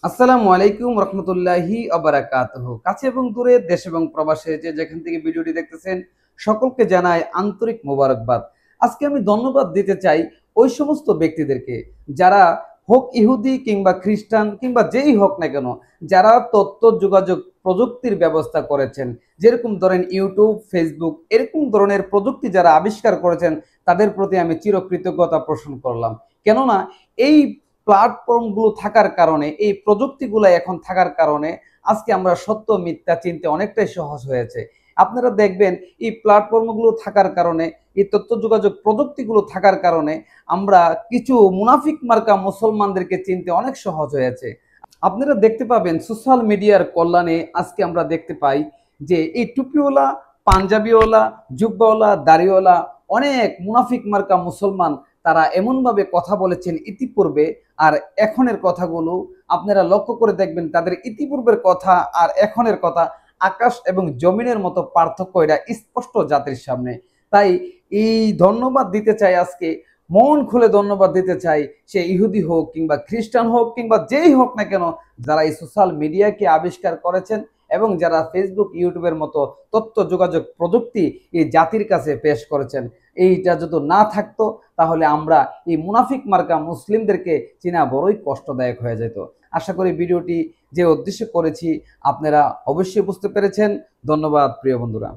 আসসালামু আলাইকুম রহমতুল্লাহি আবরাকাতুহু। কাছে এবং দূরে, দেশ এবং প্রবাসে যে যেখান থেকে ভিডিওটি দেখতেছেন সকলকে জানাই আন্তরিক মোবারকবাদ। আজকে আমি ধন্যবাদ দিতে চাই ওই সমস্ত ব্যক্তিদেরকে যারা হোক ইহুদি কিংবা খ্রিস্টান কিংবা যেই হোক না কেন, যারা তথ্য যোগাযোগ প্রযুক্তির ব্যবস্থা করেছেন। যেরকম ধরেন ইউটিউব, ফেসবুক এরকম ধরনের প্রযুক্তি যারা আবিষ্কার করেছেন তাদের প্রতি আমি চিরকৃতজ্ঞতা পোষণ করলাম। কেননা এই প্ল্যাটফর্মগুলো থাকার কারণে, এই প্রযুক্তিগুলো এখন থাকার কারণে আজকে আমরা সত্য মিথ্যা চিনতে অনেকটাই সহজ হয়েছে। আপনারা দেখবেন এই প্ল্যাটফর্মগুলো থাকার কারণে, এই তথ্য যোগাযোগ প্রযুক্তিগুলো থাকার কারণে আমরা কিছু মুনাফিক মার্কা মুসলমানদেরকে চিনতে অনেক সহজ হয়েছে। আপনারা দেখতে পাবেন সোশ্যাল মিডিয়ার কল্যাণে আজকে আমরা দেখতে পাই যে এই টুপিওয়ালা, পাঞ্জাবিওয়ালা, জুব্বাওয়ালা, দাড়িওয়ালা অনেক মুনাফিক মার্কা মুসলমান তারা এমনভাবে কথা বলেছেন ইতিপূর্বে, আর এখনের কথাগুলো আপনারা লক্ষ্য করে দেখবেন তাদের ইতিপূর্বের কথা আর এখনের কথা আকাশ এবং জমিনের মতো পার্থক্য, এটা স্পষ্ট জাতির সামনে। তাই এই ধন্যবাদ দিতে চাই আজকে, মন খুলে ধন্যবাদ দিতে চাই, সে ইহুদি হোক কিংবা খ্রিস্টান হোক কিংবা যেই হোক না কেন, যারা এই সোশ্যাল মিডিয়াকে আবিষ্কার করেছেন এবং যারা ফেসবুক, ইউটিউবের মতো তথ্য যোগাযোগ প্রযুক্তি এই জাতির কাছে পেশ করেছেন। এইটা যদি না থাকতো তাহলে আমরা এই মুনাফিক মার্কা মুসলিমদেরকে চেনা বড়ই কষ্টদায়ক হয়ে যেত। আশা করি ভিডিওটি যে উদ্দেশ্যে করেছি আপনারা অবশ্যই বুঝতে পেরেছেন। ধন্যবাদ প্রিয় বন্ধুরা।